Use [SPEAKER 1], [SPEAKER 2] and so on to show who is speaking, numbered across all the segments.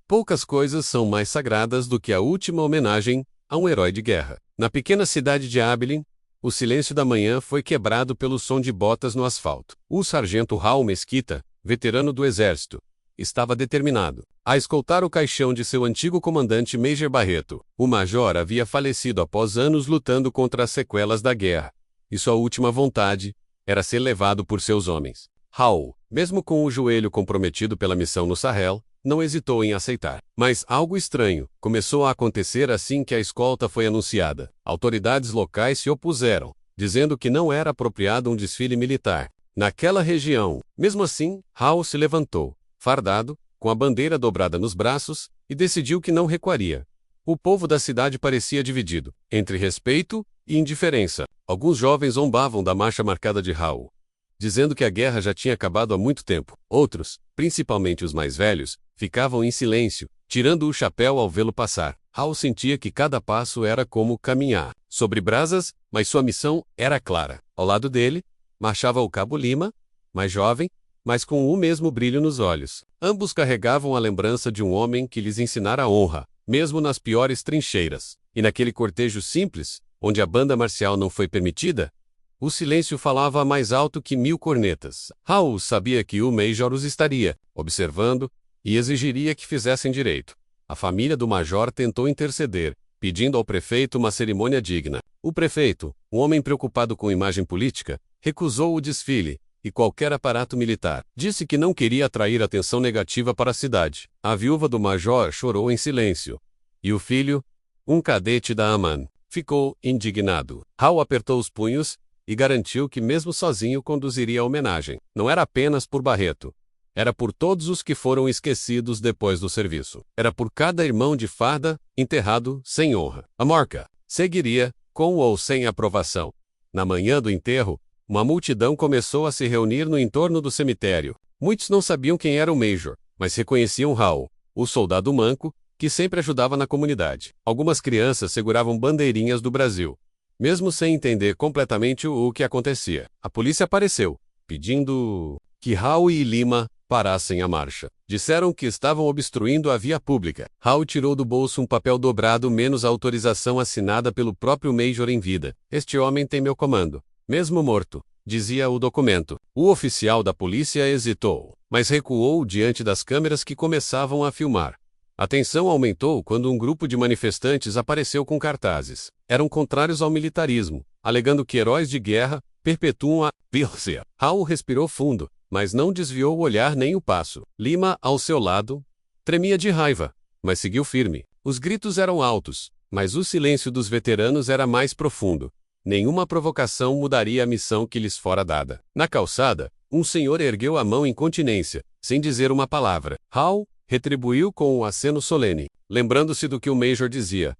[SPEAKER 1] Poucas coisas são mais sagradas do que a última homenagem a um herói de guerra. Na pequena cidade de Abilene, o silêncio da manhã foi quebrado pelo som de botas no asfalto. O sargento Raul Mesquita, veterano do exército, estava determinado a escoltar o caixão de seu antigo comandante Major Barreto. O major havia falecido após anos lutando contra as sequelas da guerra, e sua última vontade era ser levado por seus homens. Raul, mesmo com o joelho comprometido pela missão no Sahel, não hesitou em aceitar. Mas algo estranho começou a acontecer assim que a escolta foi anunciada. Autoridades locais se opuseram, dizendo que não era apropriado um desfile militar naquela região. Mesmo assim, Raul se levantou, fardado, com a bandeira dobrada nos braços, e decidiu que não recuaria. O povo da cidade parecia dividido entre respeito e indiferença. Alguns jovens zombavam da marcha marcada de Raul, dizendo que a guerra já tinha acabado há muito tempo. Outros, principalmente os mais velhos, ficavam em silêncio, tirando o chapéu ao vê-lo passar. Raul sentia que cada passo era como caminhar sobre brasas, mas sua missão era clara. Ao lado dele, marchava o cabo Lima, mais jovem, mas com o mesmo brilho nos olhos. Ambos carregavam a lembrança de um homem que lhes ensinara a honra, mesmo nas piores trincheiras. E naquele cortejo simples, onde a banda marcial não foi permitida, o silêncio falava mais alto que 1000 cornetas. Raul sabia que o Major os estaria observando e exigiria que fizessem direito. A família do Major tentou interceder, pedindo ao prefeito uma cerimônia digna. O prefeito, um homem preocupado com imagem política, recusou o desfile e qualquer aparato militar. Disse que não queria atrair atenção negativa para a cidade. A viúva do Major chorou em silêncio. E o filho, um cadete da AMAN, ficou indignado. Raul apertou os punhos e garantiu que mesmo sozinho conduziria a homenagem. Não era apenas por Barreto. Era por todos os que foram esquecidos depois do serviço. Era por cada irmão de farda, enterrado sem honra. A morca seguiria, com ou sem aprovação. Na manhã do enterro, uma multidão começou a se reunir no entorno do cemitério. Muitos não sabiam quem era o Major, mas reconheciam Raul, o soldado manco, que sempre ajudava na comunidade. Algumas crianças seguravam bandeirinhas do Brasil, mesmo sem entender completamente o que acontecia. A polícia apareceu, pedindo que Raul e Lima parassem a marcha. Disseram que estavam obstruindo a via pública. Raul tirou do bolso um papel dobrado menos a autorização assinada pelo próprio Major em vida. Este homem tem meu comando, mesmo morto, dizia o documento. O oficial da polícia hesitou, mas recuou diante das câmeras que começavam a filmar. A tensão aumentou quando um grupo de manifestantes apareceu com cartazes. Eram contrários ao militarismo, alegando que heróis de guerra perpetuam a violência. Raul respirou fundo, mas não desviou o olhar nem o passo. Lima, ao seu lado, tremia de raiva, mas seguiu firme. Os gritos eram altos, mas o silêncio dos veteranos era mais profundo. Nenhuma provocação mudaria a missão que lhes fora dada. Na calçada, um senhor ergueu a mão em continência, sem dizer uma palavra. Raul retribuiu com um aceno solene, lembrando-se do que o Major dizia.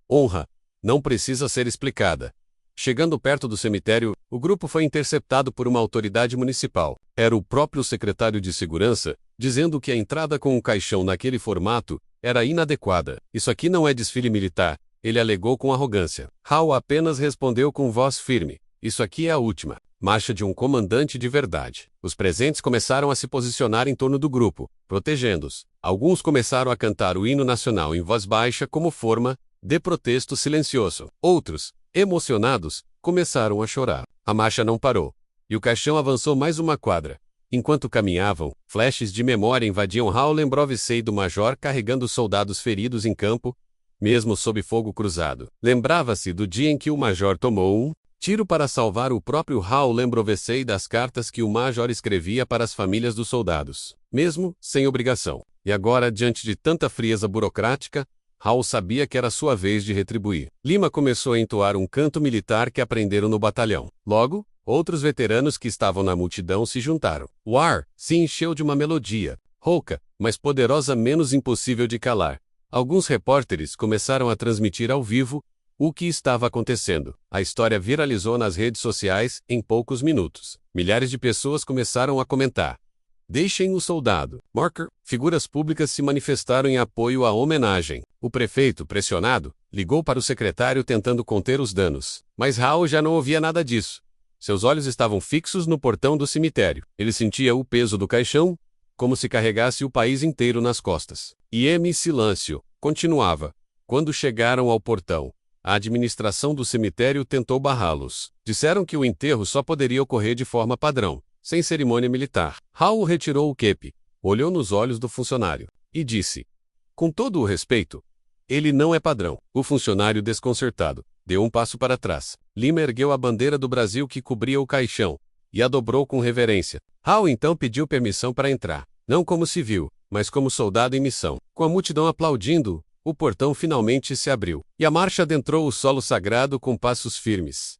[SPEAKER 1] Honra não precisa ser explicada. Chegando perto do cemitério, o grupo foi interceptado por uma autoridade municipal. Era o próprio secretário de segurança, dizendo que a entrada com um caixão naquele formato era inadequada. Isso aqui não é desfile militar, ele alegou com arrogância. Raul apenas respondeu com voz firme. Isso aqui é a última marcha de um comandante de verdade. Os presentes começaram a se posicionar em torno do grupo, protegendo-os. Alguns começaram a cantar o hino nacional em voz baixa como forma de protesto silencioso. Outros, emocionados, começaram a chorar. A marcha não parou, e o caixão avançou mais uma quadra. Enquanto caminhavam, flashes de memória invadiam Raul. Lembrava-se do Major carregando soldados feridos em campo, mesmo sob fogo cruzado. Lembrava-se do dia em que o Major tomou um tiro para salvar o próprio Raul. Lembrava-se das cartas que o Major escrevia para as famílias dos soldados, mesmo sem obrigação. E agora, diante de tanta frieza burocrática, Raul sabia que era sua vez de retribuir. Lima começou a entoar um canto militar que aprenderam no batalhão. Logo, outros veteranos que estavam na multidão se juntaram. O ar se encheu de uma melodia, rouca, mas poderosa, menos impossível de calar. Alguns repórteres começaram a transmitir ao vivo o que estava acontecendo. A história viralizou nas redes sociais em poucos minutos. Milhares de pessoas começaram a comentar. Deixem o soldado. Marker. Figuras públicas se manifestaram em apoio à homenagem. O prefeito, pressionado, ligou para o secretário tentando conter os danos. Mas Raul já não ouvia nada disso. Seus olhos estavam fixos no portão do cemitério. Ele sentia o peso do caixão como se carregasse o país inteiro nas costas. E silêncio continuava. Quando chegaram ao portão, a administração do cemitério tentou barrá-los. Disseram que o enterro só poderia ocorrer de forma padrão, sem cerimônia militar. Hal retirou o quepe, olhou nos olhos do funcionário e disse: com todo o respeito, ele não é padrão. O funcionário, desconcertado, deu um passo para trás. Lima ergueu a bandeira do Brasil que cobria o caixão e a dobrou com reverência. Hal então pediu permissão para entrar, não como civil, mas como soldado em missão. Com a multidão aplaudindo, o portão finalmente se abriu, e a marcha adentrou o solo sagrado com passos firmes.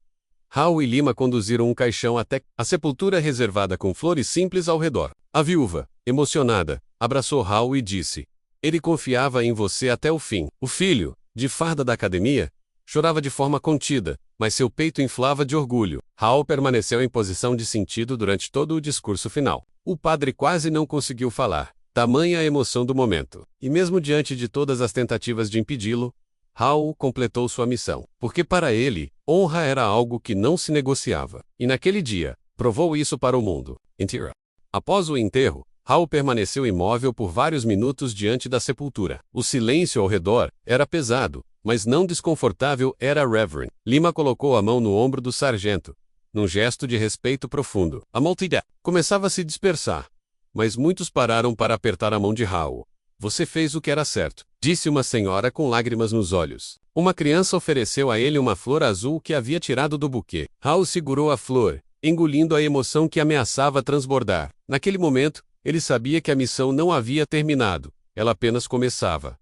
[SPEAKER 1] Hal e Lima conduziram um caixão até a sepultura reservada com flores simples ao redor. A viúva, emocionada, abraçou Hal e disse: ele confiava em você até o fim. O filho, de farda da academia, chorava de forma contida, mas seu peito inflava de orgulho. Hal permaneceu em posição de sentido durante todo o discurso final. O padre quase não conseguiu falar, tamanha a emoção do momento. E mesmo diante de todas as tentativas de impedi-lo, Hal completou sua missão, porque para ele, honra era algo que não se negociava. E naquele dia, provou isso para o mundo inteiro. Após o enterro, Hal permaneceu imóvel por vários minutos diante da sepultura. O silêncio ao redor era pesado, mas não desconfortável. Era Reverend. Lima colocou a mão no ombro do sargento, num gesto de respeito profundo. A multidão começava a se dispersar, mas muitos pararam para apertar a mão de Hal. Você fez o que era certo, disse uma senhora com lágrimas nos olhos. Uma criança ofereceu a ele uma flor azul que havia tirado do buquê. Hal segurou a flor, engolindo a emoção que ameaçava transbordar. Naquele momento, ele sabia que a missão não havia terminado, ela apenas começava.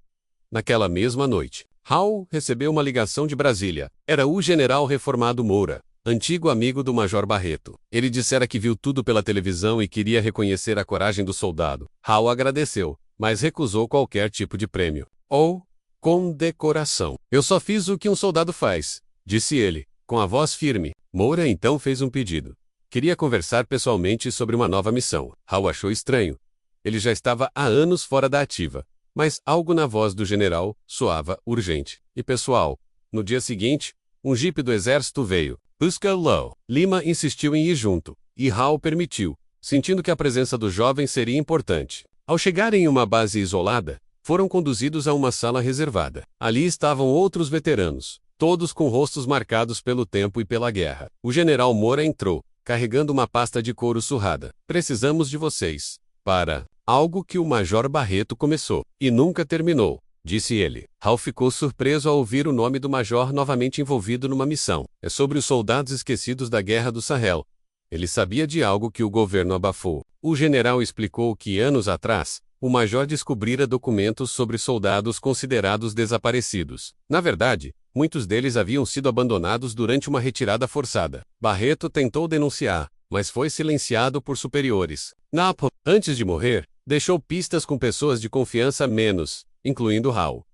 [SPEAKER 1] Naquela mesma noite, Hal recebeu uma ligação de Brasília. Era o general reformado Moura, antigo amigo do Major Barreto. Ele dissera que viu tudo pela televisão e queria reconhecer a coragem do soldado. Hal agradeceu, mas recusou qualquer tipo de prêmio ou condecoração. Eu só fiz o que um soldado faz, disse ele, com a voz firme. Moura então fez um pedido. Queria conversar pessoalmente sobre uma nova missão. Hal achou estranho. Ele já estava há anos fora da ativa, mas algo na voz do general soava urgente e pessoal. No dia seguinte, um jipe do exército veio. Busca-lo. Lima insistiu em ir junto, e Hal permitiu, sentindo que a presença do jovem seria importante. Ao chegarem em uma base isolada, foram conduzidos a uma sala reservada. Ali estavam outros veteranos, todos com rostos marcados pelo tempo e pela guerra. O general Moura entrou, carregando uma pasta de couro surrada. Precisamos de vocês para algo que o Major Barreto começou e nunca terminou, disse ele. Hal ficou surpreso ao ouvir o nome do Major novamente envolvido numa missão. É sobre os soldados esquecidos da Guerra do Sahel. Ele sabia de algo que o governo abafou. O general explicou que anos atrás, o Major descobrira documentos sobre soldados considerados desaparecidos. Na verdade, muitos deles haviam sido abandonados durante uma retirada forçada. Barreto tentou denunciar, mas foi silenciado por superiores. Antes de morrer, deixou pistas com pessoas de confiança menos, incluindo Hal.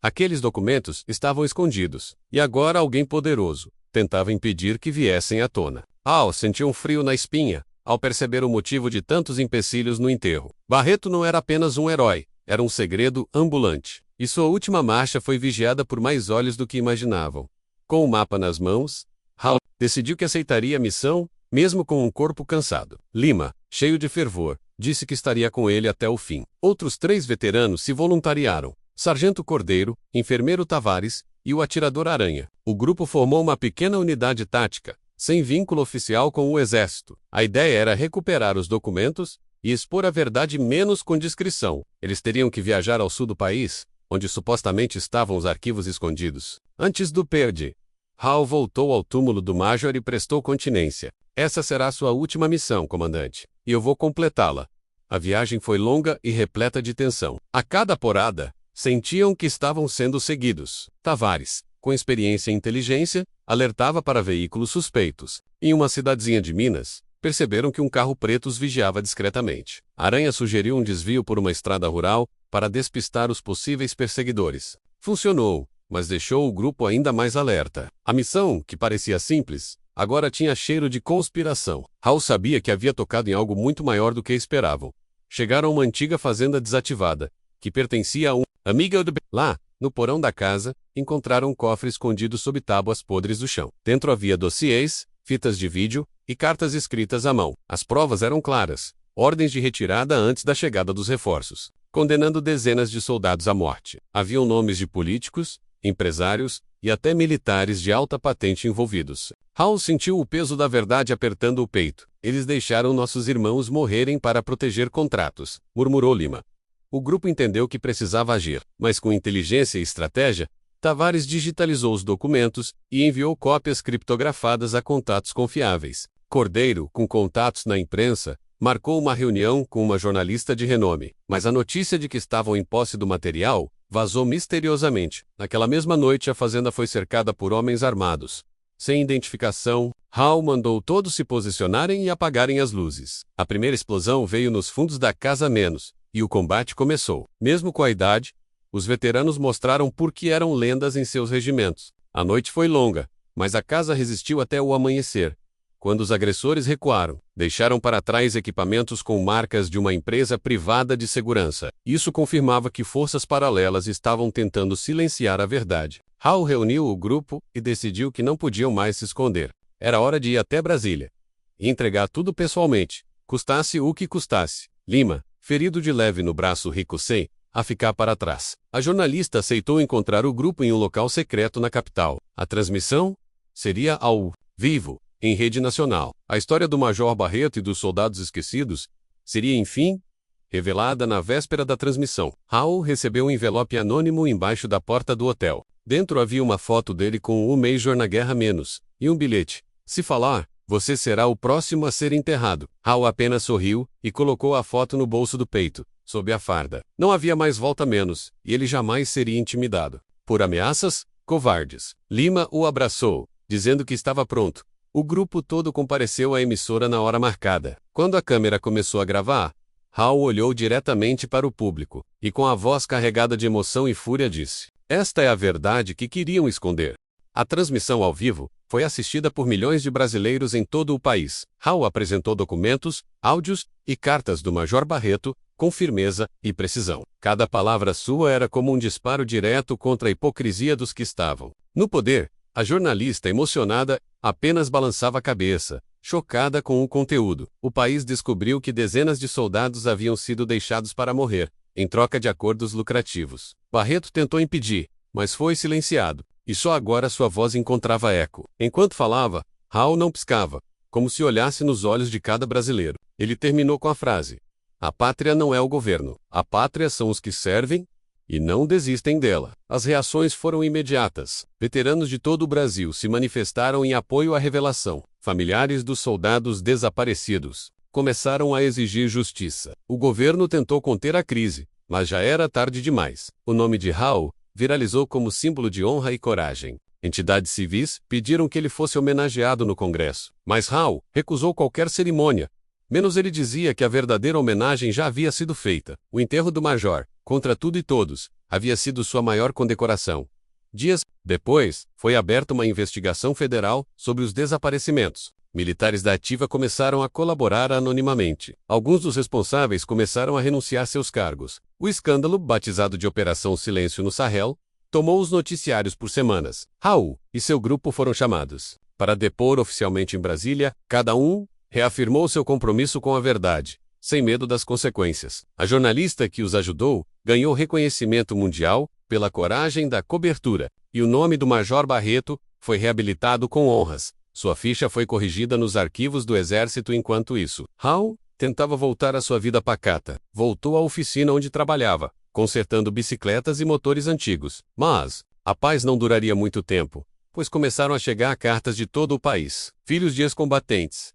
[SPEAKER 1] Aqueles documentos estavam escondidos, e agora alguém poderoso tentava impedir que viessem à tona. Hal sentiu um frio na espinha, ao perceber o motivo de tantos empecilhos no enterro. Barreto não era apenas um herói, era um segredo ambulante. E sua última marcha foi vigiada por mais olhos do que imaginavam. Com o mapa nas mãos, Hal decidiu que aceitaria a missão, mesmo com um corpo cansado. Lima, cheio de fervor, disse que estaria com ele até o fim. Outros 3 veteranos se voluntariaram: Sargento Cordeiro, Enfermeiro Tavares e o Atirador Aranha. O grupo formou uma pequena unidade tática, sem vínculo oficial com o exército. A ideia era recuperar os documentos e expor a verdade menos com discrição. Eles teriam que viajar ao sul do país, onde supostamente estavam os arquivos escondidos. Antes do perde, Hal voltou ao túmulo do Major e prestou continência. Essa será sua última missão, comandante, e eu vou completá-la. A viagem foi longa e repleta de tensão. A cada porada, sentiam que estavam sendo seguidos. Tavares, com experiência e inteligência, alertava para veículos suspeitos. Em uma cidadezinha de Minas, perceberam que um carro preto os vigiava discretamente. Aranha sugeriu um desvio por uma estrada rural para despistar os possíveis perseguidores. Funcionou, mas deixou o grupo ainda mais alerta. A missão, que parecia simples, agora tinha cheiro de conspiração. Hal sabia que havia tocado em algo muito maior do que esperavam. Chegaram a uma antiga fazenda desativada, que pertencia a um amigo de... Lá, no porão da casa, encontraram um cofre escondido sob tábuas podres do chão. Dentro havia dossiês, fitas de vídeo e cartas escritas à mão. As provas eram claras. ordens de retirada antes da chegada dos reforços, condenando dezenas de soldados à morte. Haviam nomes de políticos, empresários e até militares de alta patente envolvidos. Hal sentiu o peso da verdade apertando o peito. Eles deixaram nossos irmãos morrerem para proteger contratos, murmurou Lima. O grupo entendeu que precisava agir, mas com inteligência e estratégia, Tavares digitalizou os documentos e enviou cópias criptografadas a contatos confiáveis. Cordeiro, com contatos na imprensa, marcou uma reunião com uma jornalista de renome, mas a notícia de que estavam em posse do material vazou misteriosamente. Naquela mesma noite, a fazenda foi cercada por homens armados. Sem identificação, Hal mandou todos se posicionarem e apagarem as luzes. A primeira explosão veio nos fundos da casa menos, e o combate começou. Mesmo com a idade, os veteranos mostraram por que eram lendas em seus regimentos. A noite foi longa, mas a casa resistiu até o amanhecer. Quando os agressores recuaram, deixaram para trás equipamentos com marcas de uma empresa privada de segurança. Isso confirmava que forças paralelas estavam tentando silenciar a verdade. Hal reuniu o grupo e decidiu que não podiam mais se esconder. Era hora de ir até Brasília e entregar tudo pessoalmente, custasse o que custasse. Lima, ferido de leve no braço, recusei a ficar para trás. A jornalista aceitou encontrar o grupo em um local secreto na capital. A transmissão seria ao vivo, em rede nacional. A história do Major Barreto e dos soldados esquecidos seria, enfim, revelada na véspera da transmissão. Hal recebeu um envelope anônimo embaixo da porta do hotel. Dentro havia uma foto dele com o Major na Guerra Menos, e um bilhete. Se falar, você será o próximo a ser enterrado. Hal apenas sorriu e colocou a foto no bolso do peito, sob a farda. Não havia mais volta menos, e ele jamais seria intimidado por ameaças covardes. Lima o abraçou, dizendo que estava pronto. O grupo todo compareceu à emissora na hora marcada. Quando a câmera começou a gravar, Hal olhou diretamente para o público, e com a voz carregada de emoção e fúria disse: "Esta é a verdade que queriam esconder." A transmissão ao vivo foi assistida por milhões de brasileiros em todo o país. Hal apresentou documentos, áudios e cartas do Major Barreto, com firmeza e precisão. Cada palavra sua era como um disparo direto contra a hipocrisia dos que estavam no poder. A jornalista, emocionada, apenas balançava a cabeça, chocada com o conteúdo. O país descobriu que dezenas de soldados haviam sido deixados para morrer, em troca de acordos lucrativos. Barreto tentou impedir, mas foi silenciado, e só agora sua voz encontrava eco. Enquanto falava, Hal não piscava, como se olhasse nos olhos de cada brasileiro. Ele terminou com a frase: "A pátria não é o governo. A pátria são os que servem e não desistem dela." As reações foram imediatas. Veteranos de todo o Brasil se manifestaram em apoio à revelação. Familiares dos soldados desaparecidos começaram a exigir justiça. O governo tentou conter a crise, mas já era tarde demais. O nome de Hal viralizou como símbolo de honra e coragem. Entidades civis pediram que ele fosse homenageado no Congresso, mas Hal recusou qualquer cerimônia. Menos ele dizia que a verdadeira homenagem já havia sido feita. O enterro do Major, contra tudo e todos, havia sido sua maior condecoração. Dias depois, foi aberta uma investigação federal sobre os desaparecimentos. Militares da ativa começaram a colaborar anonimamente. Alguns dos responsáveis começaram a renunciar seus cargos. O escândalo, batizado de Operação Silêncio no Sahel, tomou os noticiários por semanas. Hal e seu grupo foram chamados para depor oficialmente em Brasília. Cada um reafirmou seu compromisso com a verdade, sem medo das consequências. A jornalista que os ajudou ganhou reconhecimento mundial pela coragem da cobertura, e o nome do Major Barreto foi reabilitado com honras. Sua ficha foi corrigida nos arquivos do Exército. Enquanto isso, Hal tentava voltar à sua vida pacata. Voltou à oficina onde trabalhava, consertando bicicletas e motores antigos. Mas a paz não duraria muito tempo, pois começaram a chegar cartas de todo o país. Filhos de ex-combatentes,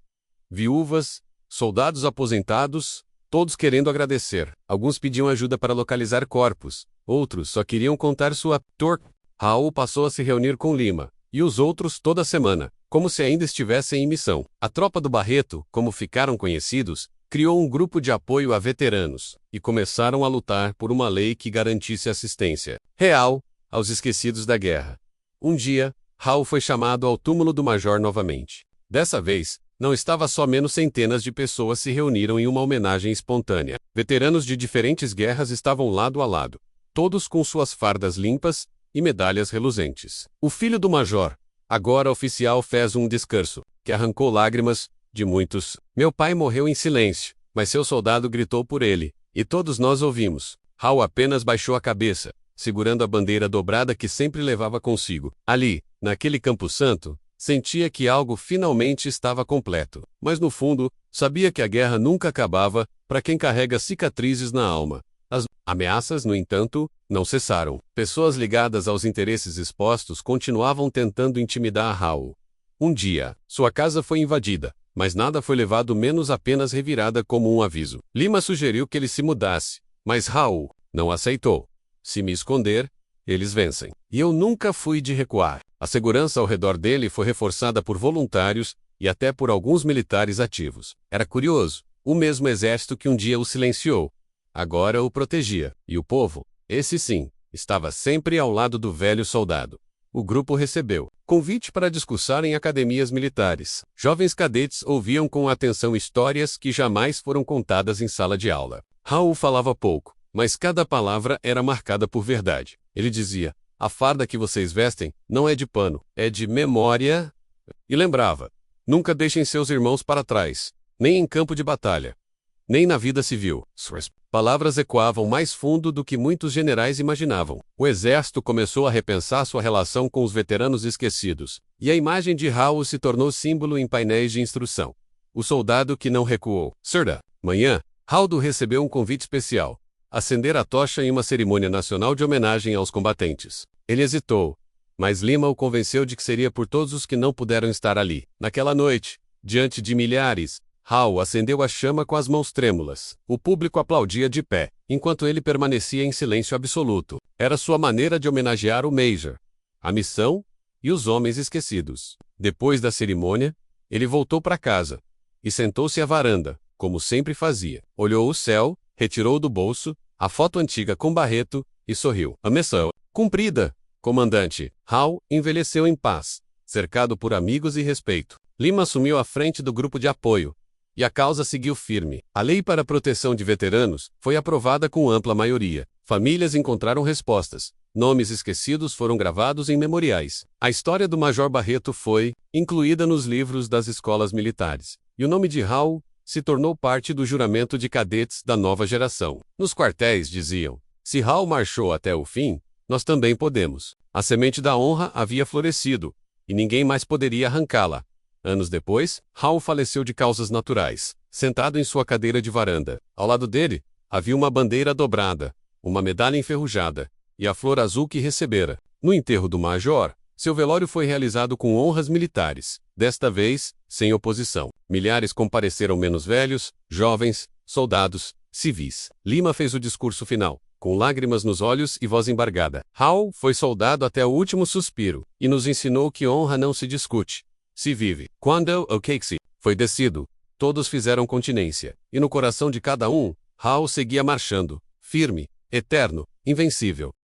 [SPEAKER 1] viúvas, soldados aposentados, todos querendo agradecer. Alguns pediam ajuda para localizar corpos, outros só queriam contar sua dor. Hal passou a se reunir com Lima e os outros toda semana, como se ainda estivessem em missão. A tropa do Barreto, como ficaram conhecidos, criou um grupo de apoio a veteranos e começaram a lutar por uma lei que garantisse assistência real aos esquecidos da guerra. Um dia, Hal foi chamado ao túmulo do Major novamente. Dessa vez, não estava só menos centenas de pessoas se reuniram em uma homenagem espontânea. Veteranos de diferentes guerras estavam lado a lado, todos com suas fardas limpas e medalhas reluzentes. O filho do Major, agora oficial, fez um discurso que arrancou lágrimas de muitos. "Meu pai morreu em silêncio, mas seu soldado gritou por ele, e todos nós ouvimos. Hal apenas baixou a cabeça, segurando a bandeira dobrada que sempre levava consigo. Ali, naquele Campo Santo, sentia que algo finalmente estava completo. Mas no fundo, sabia que a guerra nunca acabava, para quem carrega cicatrizes na alma. As ameaças, no entanto, não cessaram. Pessoas ligadas aos interesses expostos continuavam tentando intimidar Hal. Um dia, sua casa foi invadida, mas nada foi levado menos apenas revirada como um aviso. Lima sugeriu que ele se mudasse, mas Hal não aceitou. Se me esconder, eles vencem. E eu nunca fui de recuar. A segurança ao redor dele foi reforçada por voluntários e até por alguns militares ativos. Era curioso, o mesmo exército que um dia o silenciou, agora o protegia. E o povo, esse sim, estava sempre ao lado do velho soldado. O grupo recebeu convite para discursar em academias militares. Jovens cadetes ouviam com atenção histórias que jamais foram contadas em sala de aula. Hal falava pouco, mas cada palavra era marcada por verdade. Ele dizia: a farda que vocês vestem não é de pano, é de memória. E lembrava: nunca deixem seus irmãos para trás, nem em campo de batalha, nem na vida civil. Suas palavras ecoavam mais fundo do que muitos generais imaginavam. O exército começou a repensar sua relação com os veteranos esquecidos, e a imagem de Hal se tornou símbolo em painéis de instrução. O soldado que não recuou. Certa manhã, Haldo recebeu um convite especial: acender a tocha em uma cerimônia nacional de homenagem aos combatentes. Ele hesitou, mas Lima o convenceu de que seria por todos os que não puderam estar ali. Naquela noite, diante de milhares, Hal acendeu a chama com as mãos trêmulas. O público aplaudia de pé, enquanto ele permanecia em silêncio absoluto. Era sua maneira de homenagear o Major, a missão e os homens esquecidos. Depois da cerimônia, ele voltou para casa e sentou-se à varanda, como sempre fazia. Olhou o céu, retirou do bolso a foto antiga com Barreto e sorriu. A missão cumprida, comandante. Hal envelheceu em paz, cercado por amigos e respeito. Lima assumiu a frente do grupo de apoio, e a causa seguiu firme. A lei para a proteção de veteranos foi aprovada com ampla maioria. Famílias encontraram respostas. Nomes esquecidos foram gravados em memoriais. A história do Major Barreto foi incluída nos livros das escolas militares. E o nome de Hal se tornou parte do juramento de cadetes da nova geração. Nos quartéis diziam: se Hal marchou até o fim, nós também podemos. A semente da honra havia florescido, e ninguém mais poderia arrancá-la. Anos depois, Hal faleceu de causas naturais, sentado em sua cadeira de varanda. Ao lado dele, havia uma bandeira dobrada, uma medalha enferrujada, e a flor azul que recebera. No enterro do major, seu velório foi realizado com honras militares, desta vez, sem oposição. Milhares compareceram, menos velhos, jovens, soldados, civis. Lima fez o discurso final, com lágrimas nos olhos e voz embargada. Hal foi soldado até o último suspiro, e nos ensinou que honra não se discute, se vive. Quando o cake foi descido, todos fizeram continência, e no coração de cada um, Hal seguia marchando, firme, eterno, invencível.